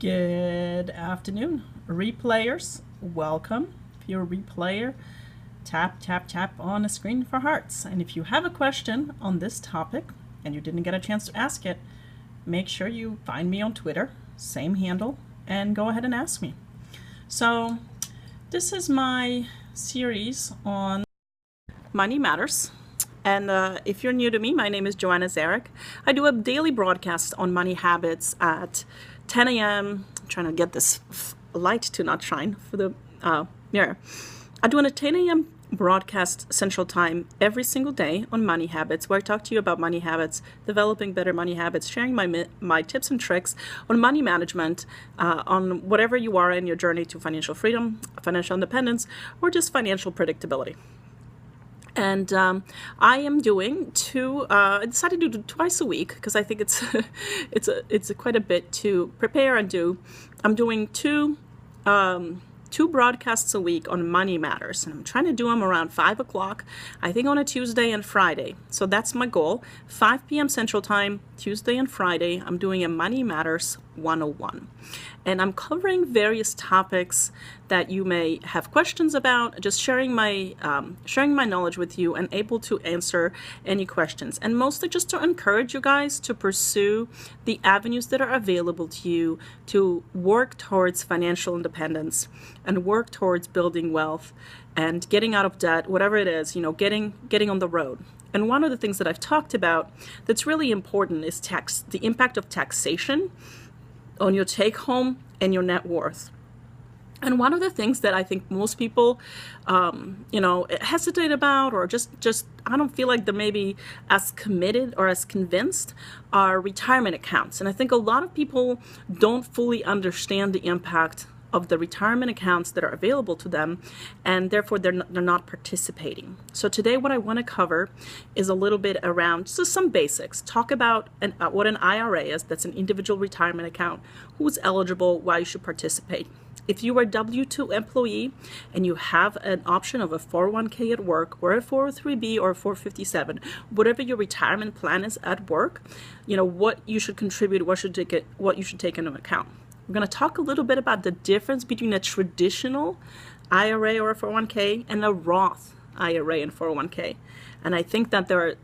Good afternoon, replayers. Welcome. If you're a replayer, tap, tap, tap on the screen for hearts. And if you have a question on this topic and you didn't get a chance to ask it, make sure you find me on Twitter, same handle, and go ahead and ask me. So this is my series on Money Matters. And if you're new to me, my name is Joannazarach. I do a daily broadcast on money habits at 10 a.m. I'm trying to get this light to not shine for the mirror. I do a 10 a.m. broadcast Central Time every single day on money habits, where I talk to you about money habits, developing better money habits, sharing my tips and tricks on money management, on whatever you are in your journey to financial freedom, financial independence, or just financial predictability. And I am doing I decided to do twice a week because I think it's quite a bit to prepare and do. I'm doing two broadcasts a week on money matters, and I'm trying to do them around 5 o'clock, I think on a Tuesday and Friday. So that's my goal. 5 p.m. Central Time, Tuesday and Friday, I'm doing a Money Matters 101. And I'm covering various topics that you may have questions about, just sharing my knowledge with you and able to answer any questions. And mostly just to encourage you guys to pursue the avenues that are available to you to work towards financial independence and work towards building wealth and getting out of debt, whatever it is, getting on the road. And one of the things that I've talked about that's really important is the impact of taxation on your take home and your net worth. And one of the things that I think most people, hesitate about, or just I don't feel like they're maybe as committed or as convinced, are retirement accounts. And I think a lot of people don't fully understand the impact of the retirement accounts that are available to them, and therefore they're not participating. So today what I want to cover is a little bit around just some basics. Talk about what an IRA is, that's an individual retirement account, who's eligible, why you should participate. If you are a W-2 employee and you have an option of a 401k at work or a 403b or a 457, whatever your retirement plan is at work, what you should contribute, what you should take into account. We're going to talk a little bit about the difference between a traditional IRA or a 401k and a Roth IRA and 401k. And I think that there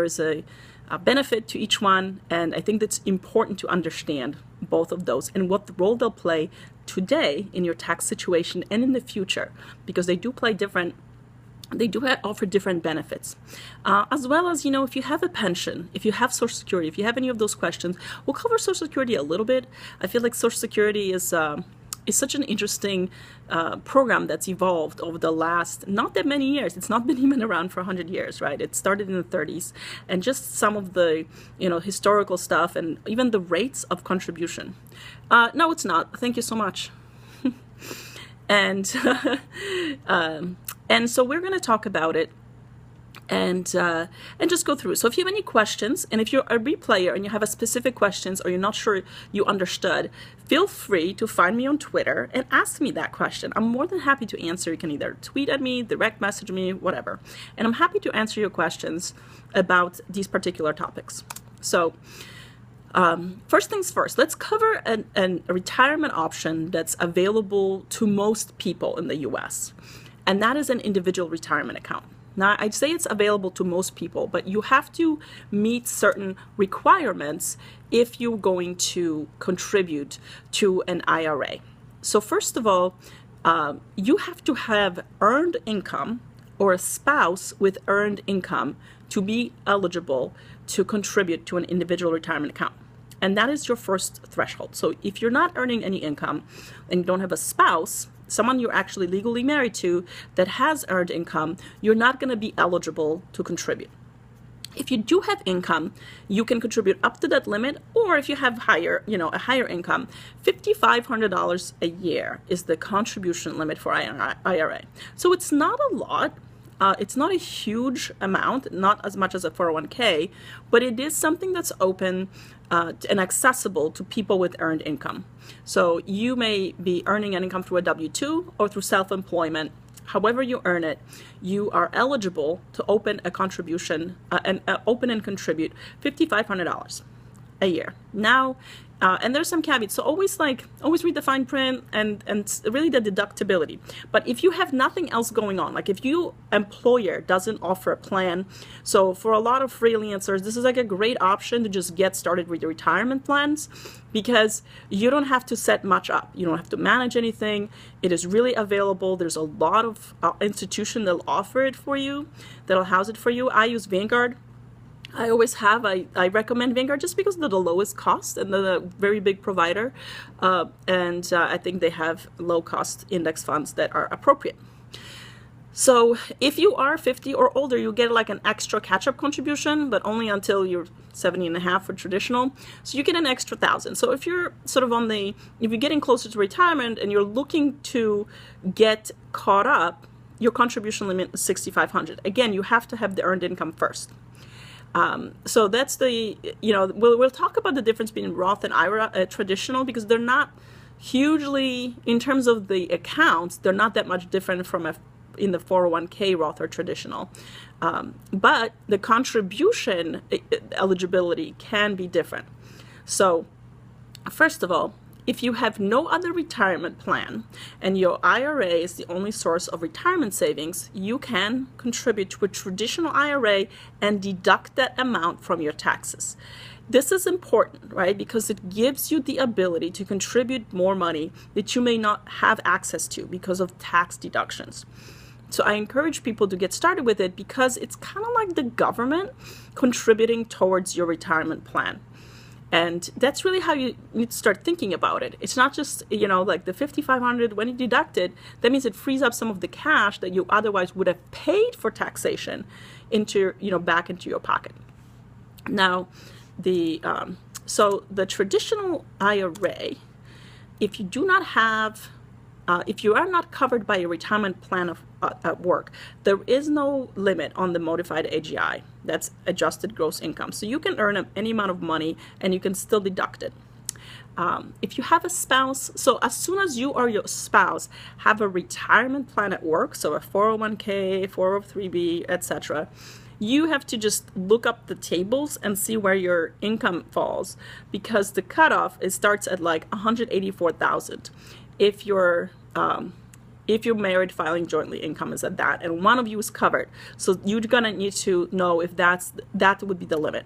is a benefit to each one, and I think it's important to understand both of those and what the role they'll play today in your tax situation and in the future, because they do offer different benefits, as well as, if you have a pension, if you have Social Security, if you have any of those questions, we'll cover Social Security a little bit. I feel like Social Security is such an interesting program that's evolved over the last not that many years. It's not been even around for 100 years, right? It started in the 30s, and just some of the historical stuff and even the rates of contribution. No, it's not. Thank you so much. And and so we're going to talk about it and just go through. So if you have any questions, and if you're a replayer and you have a specific questions or you're not sure you understood, feel free to find me on Twitter and ask me that question. I'm more than happy to answer. You can either tweet at me, direct message me, whatever. And I'm happy to answer your questions about these particular topics. So first things first, let's cover a retirement option that's available to most people in the U.S., and that is an individual retirement account. Now, I'd say it's available to most people, but you have to meet certain requirements if you're going to contribute to an IRA. So first of all, you have to have earned income or a spouse with earned income to be eligible to contribute to an individual retirement account. And that is your first threshold. So if you're not earning any income and you don't have a spouse, someone you're actually legally married to that has earned income, you're not going to be eligible to contribute. If you do have income, you can contribute up to that limit, or if you have a higher income, $5,500 a year is the contribution limit for IRA. So it's not a lot. It's not a huge amount, not as much as a 401k, but it is something that's open and accessible to people with earned income. So you may be earning an income through a W-2 or through self-employment. However you earn it, you are eligible to open a contribution open and contribute $5,500 a year. Now, And there's some caveats. So always read the fine print and really the deductibility. But if you have nothing else going on, like if your employer doesn't offer a plan, so for a lot of freelancers, this is like a great option to just get started with your retirement plans, because you don't have to set much up. You don't have to manage anything. It is really available. There's a lot of institutions that'll offer it for you, that'll house it for you. I use Vanguard. I always have. I recommend Vanguard just because they're the lowest cost and they're a very big provider. I think they have low cost index funds that are appropriate. So if you are 50 or older, you get like an extra catch-up contribution, but only until you're 70 and a half for traditional. So you get an extra $1,000. So if you're sort of if you're getting closer to retirement and you're looking to get caught up, your contribution limit is $6,500. Again, you have to have the earned income first. So that's we'll talk about the difference between Roth and IRA traditional, because they're not hugely, in terms of the accounts, they're not that much different from in the 401k Roth or traditional. But the contribution eligibility can be different. So first of all, if you have no other retirement plan and your IRA is the only source of retirement savings, you can contribute to a traditional IRA and deduct that amount from your taxes. This is important, right? Because it gives you the ability to contribute more money that you may not have access to because of tax deductions. So I encourage people to get started with it, because it's kind of like the government contributing towards your retirement plan. And that's really how you need to start thinking about it. It's not just, like the $5,500, when you deduct it, that means it frees up some of the cash that you otherwise would have paid for taxation into, back into your pocket. Now, so the traditional IRA, if you do not have, if you are not covered by a retirement plan at work, there is no limit on the modified AGI. That's adjusted gross income. So you can earn any amount of money and you can still deduct it. If you have a spouse, so as soon as you or your spouse have a retirement plan at work, so a 401k, 403b, etc., you have to just look up the tables and see where your income falls, because the cutoff starts at like $184,000. If you're married, filing jointly, income is at that, and one of you is covered. So you're gonna need to know if that would be the limit.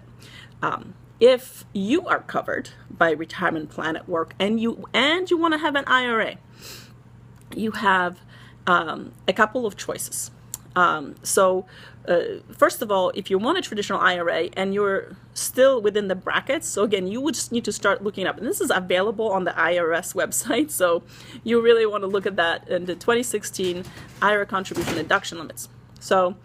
If you are covered by a retirement plan at work and you want to have an IRA, you have a couple of choices. First of all, if you want a traditional IRA and you're still within the brackets, so again, you would just need to start looking up, and this is available on the IRS website, so you really want to look at that in the 2016 IRA contribution deduction limits. So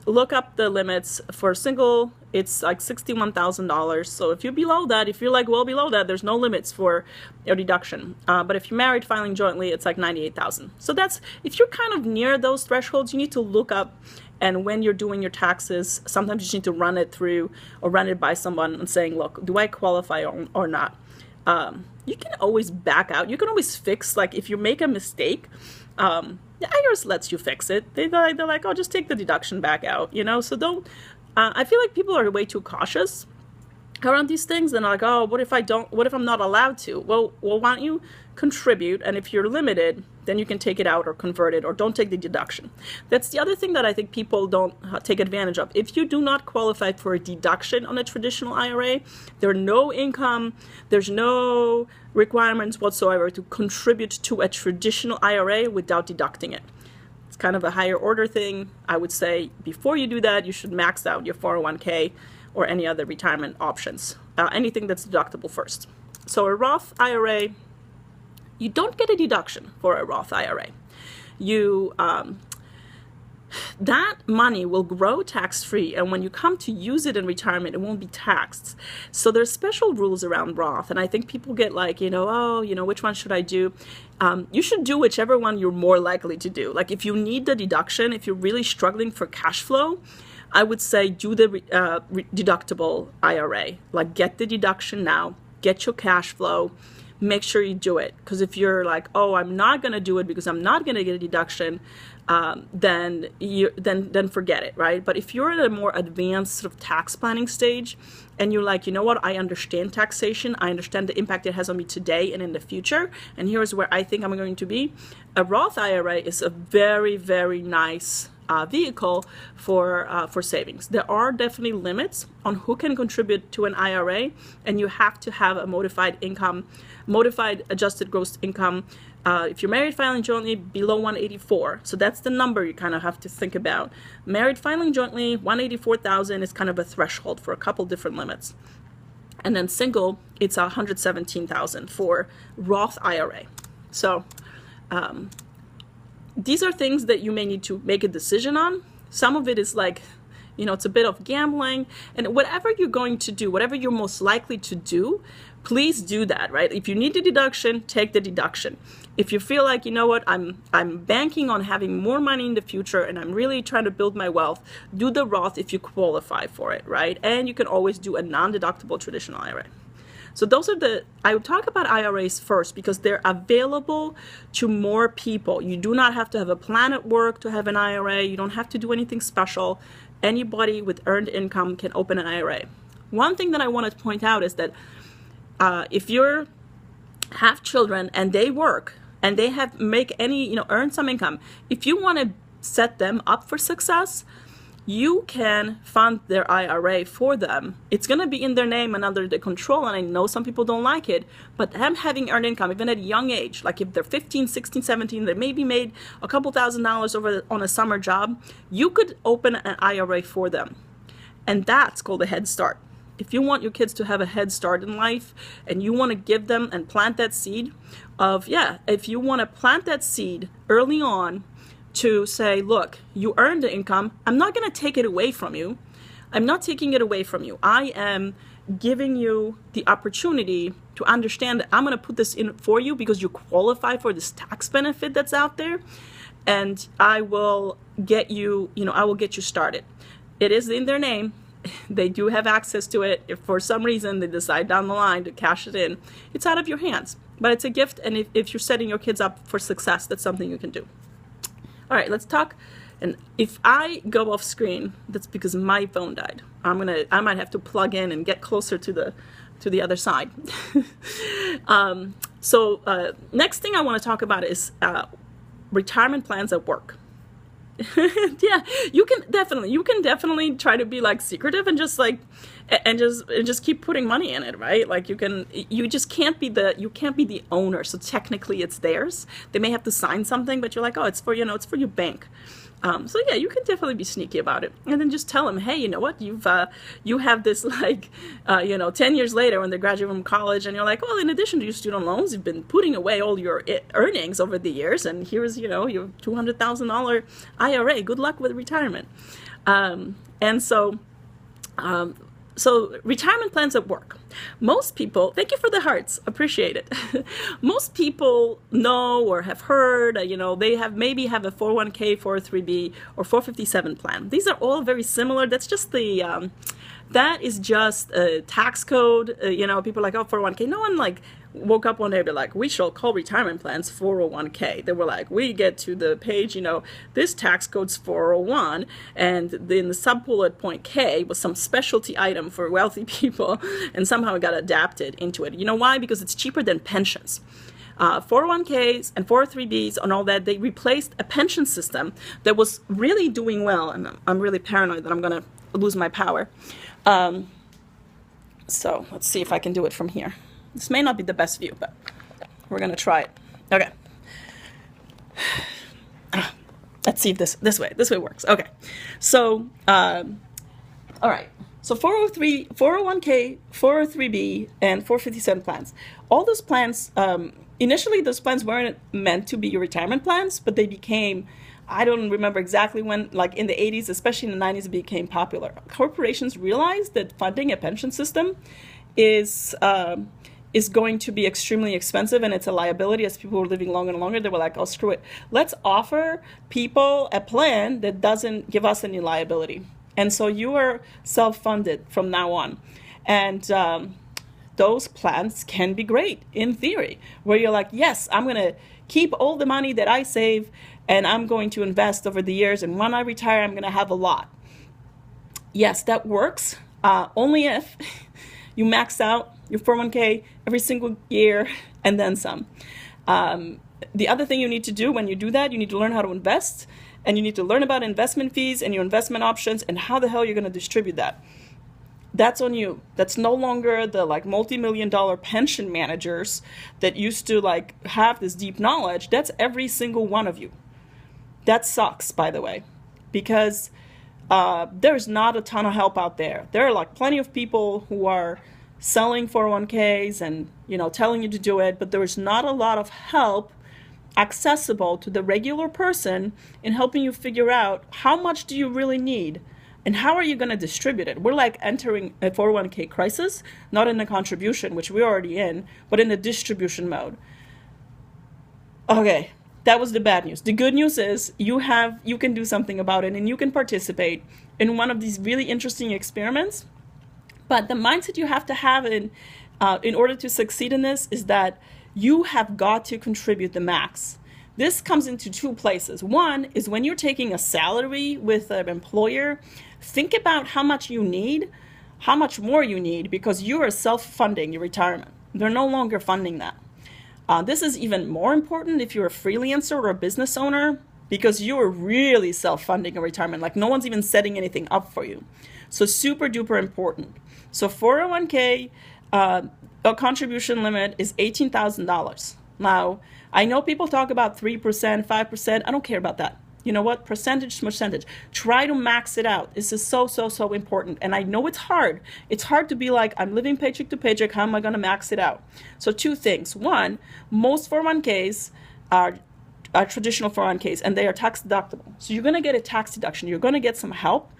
look up the limits. For single, it's like $61,000. So if you're below that, if you're like well below that, there's no limits for your deduction. But if you're married, filing jointly, it's like $98,000. So that's, if you're kind of near those thresholds, you need to look up. And when you're doing your taxes, sometimes you just need to run it through or run it by someone and saying, look, do I qualify or not? You can always back out. You can always fix, like if you make a mistake, the IRS lets you fix it. They're like, oh, just take the deduction back out, So don't, I feel like people are way too cautious around these things. And like, oh, what if I'm not allowed to? Well, why don't you contribute? And if you're limited, then you can take it out or convert it, or don't take the deduction. That's the other thing that I think people don't take advantage of. If you do not qualify for a deduction on a traditional IRA, there's no income, there's no requirements whatsoever to contribute to a traditional IRA without deducting it. It's kind of a higher order thing. I would say before you do that, you should max out your 401k or any other retirement options, anything that's deductible first. So a Roth IRA, you don't get a deduction for a Roth IRA. That money will grow tax-free, and when you come to use it in retirement, it won't be taxed. So there's special rules around Roth, and I think people get like, which one should I do? You should do whichever one you're more likely to do. Like if you need the deduction, if you're really struggling for cash flow, I would say do the deductible IRA. Like get the deduction now, get your cash flow, make sure you do it. Because if you're like, oh, I'm not going to do it because I'm not going to get a deduction, then forget it, right? But if you're at a more advanced sort of tax planning stage, and you're like, you know what, I understand taxation, I understand the impact it has on me today and in the future, and here's where I think I'm going to be, a Roth IRA is a very, very nice vehicle for savings. There are definitely limits on who can contribute to an IRA, and you have to have a modified adjusted gross income. If you're married filing jointly, below 184. So that's the number you kind of have to think about. Married filing jointly, 184,000 is kind of a threshold for a couple different limits. And then single, it's 117,000 for Roth IRA. So these are things that you may need to make a decision on. Some of it is like, you know, it's a bit of gambling, and whatever you're going to do, whatever you're most likely to do, please do that, right? If you need the deduction, take the deduction. If you feel like, you know what, I'm banking on having more money in the future and I'm really trying to build my wealth, do the Roth if you qualify for it, right? And you can always do a non-deductible traditional IRA. So those are I would talk about IRAs first because they're available to more people. You do not have to have a plan at work to have an IRA. You don't have to do anything special. Anybody with earned income can open an IRA. One thing that I want to point out is that if you have children and they work and they earn some income, if you want to set them up for success, you can fund their IRA for them. It's going to be in their name and under their control, and I know some people don't like it, but them having earned income, even at a young age, like if they're 15, 16, 17, they maybe made a couple $1,000s on a summer job, you could open an IRA for them. And that's called a head start. If you want your kids to have a head start in life and you want to give them and plant that seed if you want to plant that seed early on to say, look, you earned the income. I'm not going to take it away from you. I'm not taking it away from you. I am giving you the opportunity to understand that I'm going to put this in for you because you qualify for this tax benefit that's out there. And I will get you, I will get you started. It is in their name. They do have access to it. If for some reason they decide down the line to cash it in, it's out of your hands. But it's a gift, and if you're setting your kids up for success, that's something you can do. All right, let's talk. And if I go off screen, that's because my phone died. I might have to plug in and get closer to the other side. Next thing I want to talk about is retirement plans at work. Yeah, you can definitely try to be like secretive and just keep putting money in it, right? Like you just can't be the owner. So technically it's theirs. They may have to sign something, but you're like, oh, it's for your bank. So yeah, you can definitely be sneaky about it, and then just tell them, hey, you know what, you have this 10 years later when they graduate from college, and you're like, well, in addition to your student loans, you've been putting away all your earnings over the years, and here's your $200,000 IRA. Good luck with retirement. So retirement plans at work. Most people, thank you for the hearts, appreciate it. Most people know or have heard, they maybe have a 401k, 403b, or 457 plan. These are all very similar. That's just that is just a tax code. People are like, oh, 401k. No one woke up one day, they're like, we shall call retirement plans 401k. They were like, we get to the page, this tax code's 401, and then the sub-bullet point K was some specialty item for wealthy people, and somehow it got adapted into it. You know why? Because it's cheaper than pensions. 401ks and 403bs and all that, they replaced a pension system that was really doing well, and I'm really paranoid that I'm going to lose my power. So let's see if I can do it from here. This may not be the best view, but we're going to try it. Okay. Let's see if this way works. Okay. So, all right. So 403, 401k, 403b, and 457 plans. All those plans, initially those plans weren't meant to be your retirement plans, but they became, I don't remember exactly when, like in the 80s, especially in the 90s, it became popular. Corporations realized that funding a pension system is going to be extremely expensive, and it's a liability. As people were living longer and longer, they were like, oh, screw it. Let's offer people a plan that doesn't give us any liability. And so you are self-funded from now on. And those plans can be great in theory, where you're like, yes, I'm going to keep all the money that I save and I'm going to invest over the years. And when I retire, I'm going to have a lot. Yes, that works. Only if you max out your 401k every single year and then some. The other thing you need to do when you do that, you need to learn how to invest, and you need to learn about investment fees and your investment options and how the hell you're going to distribute that. That's on you. That's no longer the like multi-million-dollar pension managers that used to like have this deep knowledge. That's every single one of you. That sucks, by the way, because there's not a ton of help out there. There are like plenty of people who are selling 401ks and, you know, telling you to do it, but there's not a lot of help accessible to the regular person in helping you figure out how much do you really need and how are you going to distribute it. We're like entering a 401k crisis, not in the contribution, which we're already in, but in the distribution mode. Okay, that was the bad news. The good news is you can do something about it, and you can participate in one of these really interesting experiments. But the mindset you have to have in order to succeed in this is that you have got to contribute the max. This comes into two places. One is when you're taking a salary with an employer, think about how much you need, how much more you need, because you are self-funding your retirement. They're no longer funding that. This is even more important if you're a freelancer or a business owner, because you are really self-funding a retirement. Like no one's even setting anything up for you. So super duper important. So 401k, a contribution limit is $18,000. Now, I know people talk about 3%, 5%. I don't care about that. You know what? Percentage. Try to max it out. This is so important. And I know it's hard. It's hard to be like, I'm living paycheck to paycheck. How am I going to max it out? So two things. One, most 401ks are traditional 401ks, and they are tax deductible. So you're going to get a tax deduction. You're going to get some help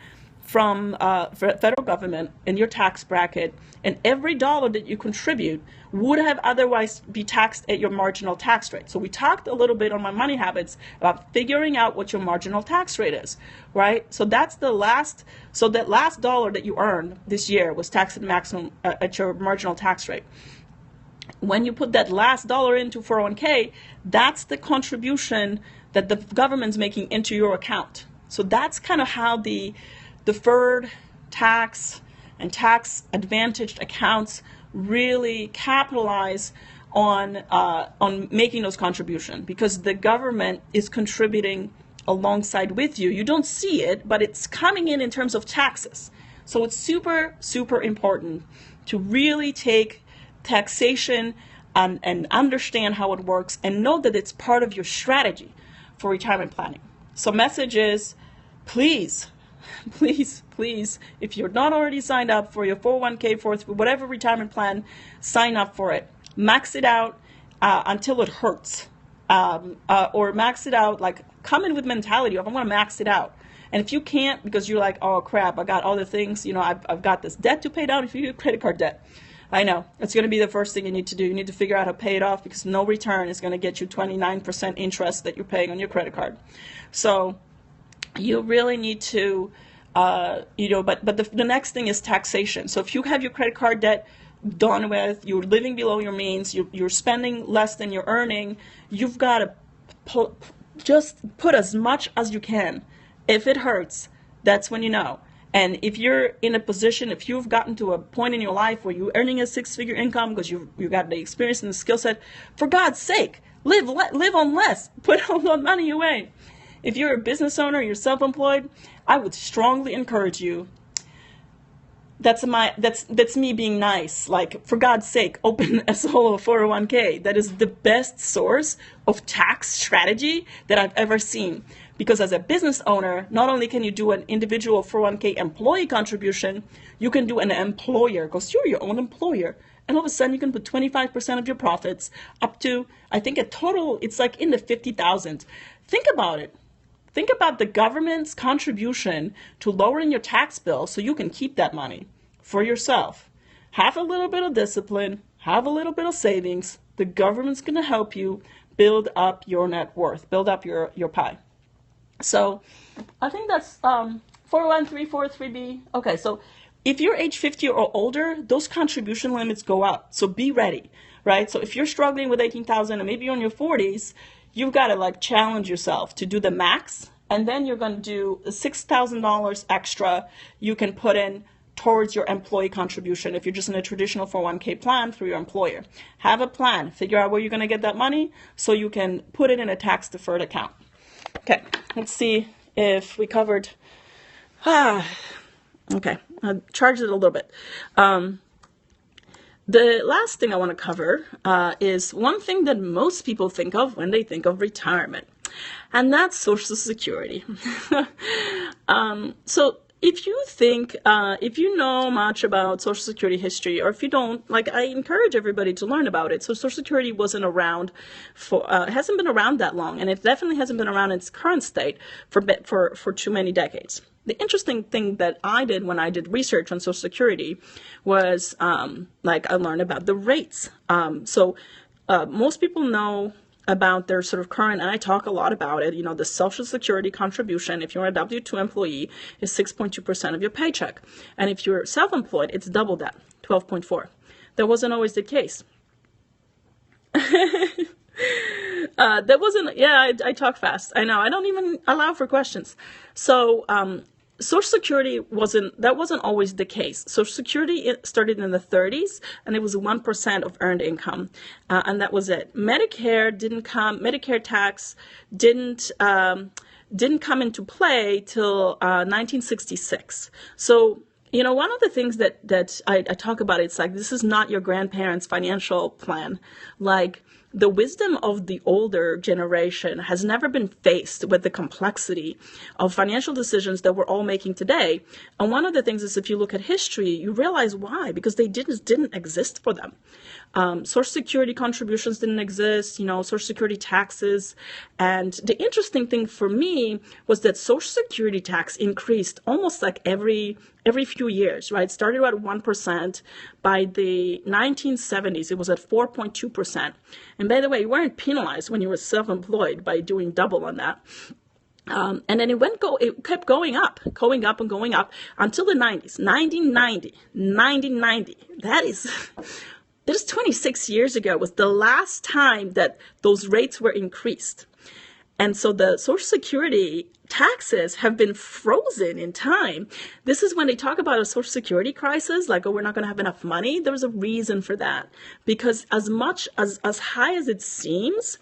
from federal government in your tax bracket, and every dollar that you contribute would have otherwise be taxed at your marginal tax rate. So we talked a little bit on my money habits about figuring out what your marginal tax rate is, right? So that's that last dollar that you earned this year was taxed at maximum at your marginal tax rate. When you put that last dollar into 401k, that's the contribution that the government's making into your account. So that's kind of how the deferred tax and tax advantaged accounts really capitalize on making those contributions, because the government is contributing alongside with you. You don't see it, but it's coming in terms of taxes. So it's super important to really take taxation and understand how it works and know that it's part of your strategy for retirement planning. So message is, please, if you're not already signed up for your 401k, for whatever retirement plan, sign up for it. Max it out until it hurts. Or max it out, like come in with mentality of, I'm going to max it out. And if you can't, because you're like, oh crap, I got other things, you know, I've got this debt to pay down. If you get credit card debt, I know it's going to be the first thing you need to do. You need to figure out how to pay it off, because no return is going to get you 29% interest that you're paying on your credit card. So you really need to, but the next thing is taxation. So if you have your credit card debt done with, you're living below your means, you're spending less than you're earning, you've got to just put as much as you can. If it hurts, that's when you know. And if you're in a position, if you've gotten to a point in your life where you're earning a six-figure income because you've got the experience and the skill set, for God's sake, live on less. Put all the money away. If you're a business owner, you're self-employed, I would strongly encourage you. That's me being nice. Like, for God's sake, open a solo 401k. That is the best source of tax strategy that I've ever seen. Because as a business owner, not only can you do an individual 401k employee contribution, you can do an employer, because you're your own employer. And all of a sudden, you can put 25% of your profits up to, I think a total, it's like in the 50,000. Think about it. Think about the government's contribution to lowering your tax bill so you can keep that money for yourself. Have a little bit of discipline, have a little bit of savings. The government's going to help you build up your net worth, build up your pie. So I think that's 41343B. Okay, so if you're age 50 or older, those contribution limits go up. So be ready, right? So if you're struggling with 18,000 and maybe you're in your 40s, you've got to like challenge yourself to do the max. And then you're going to do $6,000 extra you can put in towards your employee contribution if you're just in a traditional 401k plan through your employer. Have a plan. Figure out where you're going to get that money so you can put it in a tax-deferred account. Okay, let's see if we covered... Okay, I charged it a little bit. The last thing I want to cover is one thing that most people think of when they think of retirement, and that's Social Security. So if you think, if you know much about Social Security history, or if you don't, like, I encourage everybody to learn about it. So Social Security wasn't around hasn't been around that long, and it definitely hasn't been around in its current state for too many decades. The interesting thing that I did when I did research on Social Security was, like, I learned about the rates. Most people know about their sort of current, and I talk a lot about it, the Social Security contribution, if you're a W-2 employee, is 6.2% of your paycheck. And if you're self-employed, it's double that, 12.4. That wasn't always the case. That wasn't, yeah, I talk fast. I know, I don't even allow for questions. So, Social Security wasn't always the case. Social Security started in the 30s, and it was 1% of earned income, and that was it. Medicare tax didn't come into play till 1966. So, one of the things that I talk about, it's like, this is not your grandparents' financial plan. Like, the wisdom of the older generation has never been faced with the complexity of financial decisions that we're all making today. And one of the things is, if you look at history, you realize why, because they didn't exist for them. Social Security contributions didn't exist, Social Security taxes. And the interesting thing for me was that Social Security tax increased almost like every few years, right? Started at 1%. By the 1970s, it was at 4.2%. And by the way, you weren't penalized when you were self-employed by doing double on that. And then it kept going up and going up until the 90s, 1990. That is 26 years ago was the last time that those rates were increased. And so the Social Security taxes have been frozen in time. This is when they talk about a Social Security crisis, like, oh, we're not going to have enough money. There's a reason for that. Because as high as it seems,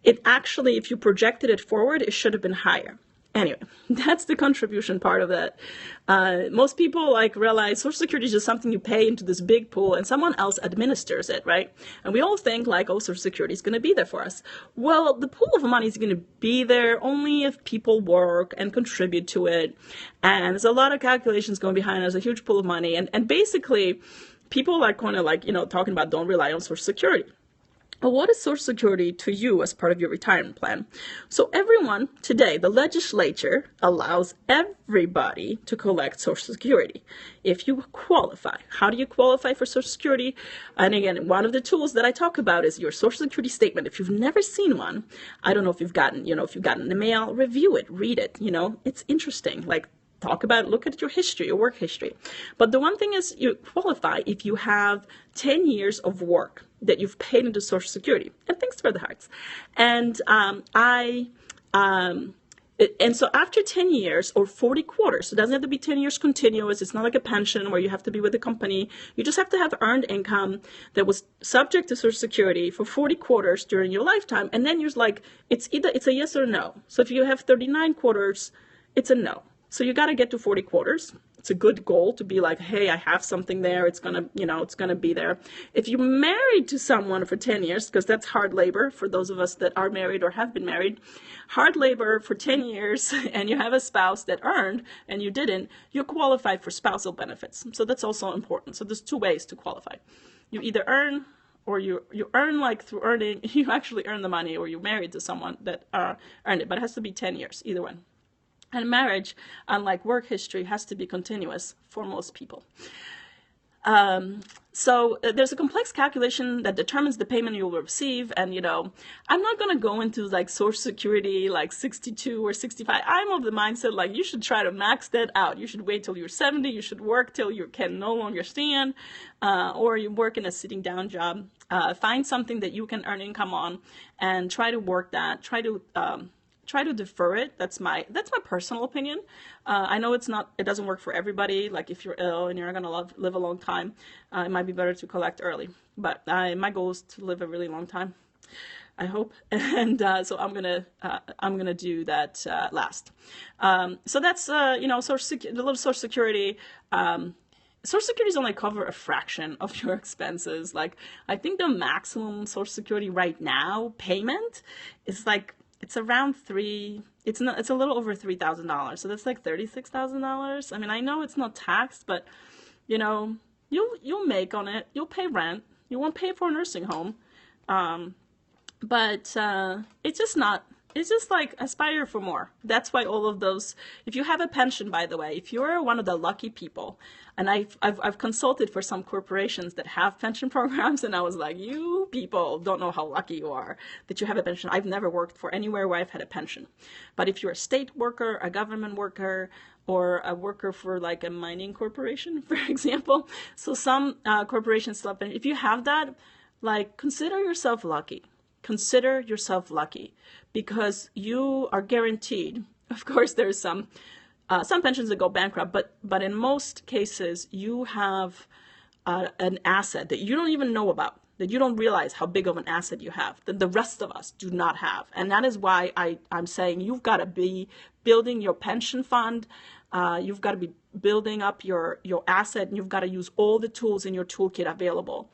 it actually, if you projected it forward, it should have been higher. Anyway, that's the contribution part of that. Most people realize Social Security is just something you pay into this big pool and someone else administers it, right? And we all think oh, Social Security is going to be there for us. Well, the pool of money is going to be there only if people work and contribute to it. And there's a lot of calculations going behind. There's a huge pool of money. And basically, people are kind of talking about don't rely on Social Security. But what is Social Security to you as part of your retirement plan? So everyone today, the legislature allows everybody to collect Social Security if you qualify. How do you qualify for Social Security? And again, one of the tools that I talk about is your Social Security statement. If you've never seen one, I don't know if you've gotten in the mail, review it, read it. It's interesting. Talk about, look at your history, your work history. But the one thing is, you qualify if you have 10 years of work that you've paid into Social Security. And thanks for the hearts. And so after 10 years or 40 quarters, it doesn't have to be 10 years continuous. It's not like a pension where you have to be with the company. You just have to have earned income that was subject to Social Security for 40 quarters during your lifetime. And then you're it's a yes or no. So if you have 39 quarters, it's a no. So you got to get to 40 quarters. It's a good goal to be hey, I have something there. It's going to be there. If you're married to someone for 10 years, because that's hard labor for those of us that are married or have been married, hard labor for 10 years, and you have a spouse that earned and you didn't, you're qualified for spousal benefits. So that's also important. So there's two ways to qualify. You either earn, or you earn through earning, you actually earn the money, or you're married to someone that earned it, but it has to be 10 years, either one. And marriage, unlike work history, has to be continuous for most people. There's a complex calculation that determines the payment you will receive. And, I'm not going to go into like Social Security, like 62 or 65. I'm of the mindset, like, you should try to max that out. You should wait till you're 70. You should work till you can no longer stand, or you work in a sitting down job. Find something that you can earn income on and try to work that. Try to defer it. That's my personal opinion. I know it doesn't work for everybody. Like if you're ill and you're not going to live a long time, it might be better to collect early. But my goal is to live a really long time, I hope. And so I'm gonna do that last. So that's the little Social Security. Social Security is only cover a fraction of your expenses. Like I think the maximum Social Security right now payment is like, it's around it's a little over $3,000. So that's like $36,000. I mean, I know it's not taxed, but you'll make on it. You'll pay rent. You won't pay for a nursing home. But it's just like aspire for more. That's why all of those, if you have a pension, by the way, if you're one of the lucky people, and I've consulted for some corporations that have pension programs, and I was like, you people don't know how lucky you are that you have a pension. I've never worked for anywhere where I've had a pension. But if you're a state worker, a government worker, or a worker for like a mining corporation, for example, so some corporations still have pension. If you have that, like, consider yourself lucky. Consider yourself lucky because you are guaranteed. Of course, there's some pensions that go bankrupt, but in most cases, you have an asset that you don't even know about, that you don't realize how big of an asset you have, that the rest of us do not have. And that is why I'm saying you've got to be building your pension fund. You've got to be building up your asset, and you've got to use all the tools in your toolkit available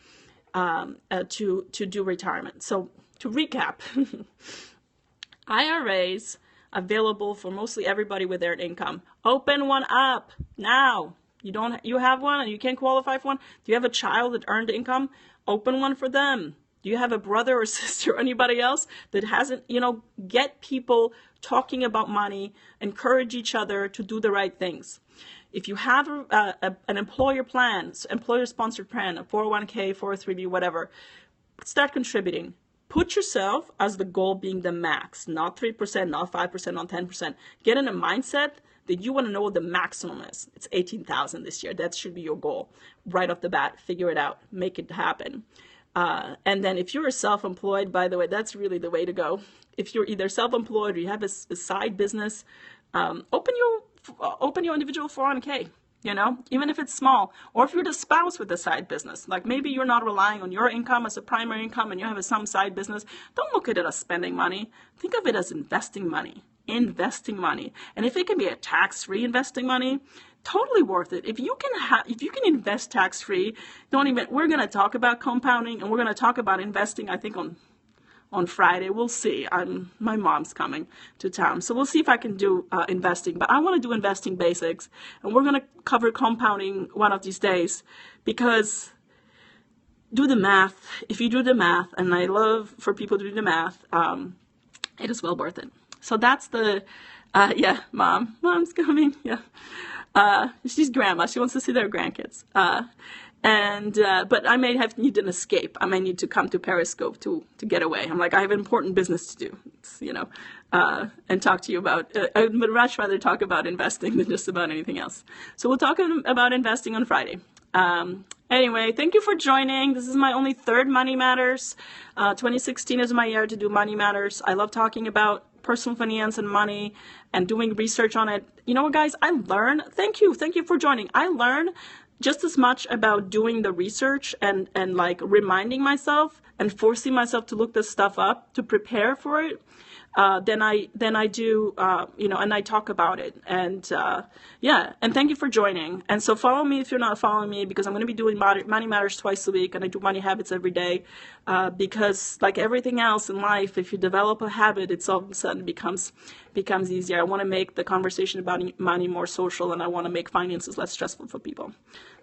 to do retirement. So to recap, IRAs available for mostly everybody with earned income. Open one up now. You have one and you can't qualify for one? Do you have a child that earned income? Open one for them. Do you have a brother or sister or anybody else that hasn't, get people talking about money, encourage each other to do the right things. If you have an employer plan, employer-sponsored plan, a 401k, 403b, whatever, start contributing. Put yourself as the goal being the max, not 3%, not 5%, not 10%. Get in a mindset that you want to know what the maximum is. It's 18,000 this year. That should be your goal. Right off the bat, figure it out, make it happen. And then if you're self-employed, by the way, that's really the way to go. If you're either self-employed or you have a side business, open your individual 401k. Even if it's small, or if you're the spouse with a side business, like maybe you're not relying on your income as a primary income and you have some side business, don't look at it as spending money. Think of it as investing money. And if it can be a tax-free investing money, totally worth it. If you can invest tax-free, we're going to talk about compounding and we're going to talk about investing, I think on Friday. We'll see. My mom's coming to town, so we'll see if I can do investing. But I want to do investing basics, and we're going to cover compounding one of these days because do the math. If you do the math, and I love for people to do the math, it is well worth it. So that's the, mom's coming. Yeah, she's grandma. She wants to see their grandkids. But I may need an escape. I may need to come to Periscope to get away. I'm like, I have important business to do, and talk to you about, I would much rather talk about investing than just about anything else. So we'll talk about investing on Friday. Anyway, thank you for joining. This is my only third Money Matters. 2016 is my year to do Money Matters. I love talking about personal finance and money and doing research on it. You know what, guys? I learn. Thank you for joining. I learn just as much about doing the research and like reminding myself and forcing myself to look this stuff up to prepare for it than I do, and I talk about it. And and thank you for joining. And so follow me if you're not following me, because I'm going to be doing Money Matters twice a week, and I do Money Habits every day, because like everything else in life, if you develop a habit, it's all of a sudden becomes easier. I want to make the conversation about money more social, and I want to make finances less stressful for people.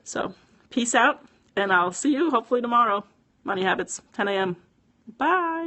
So peace out, and I'll see you hopefully tomorrow. Money Habits, 10 a.m. Bye.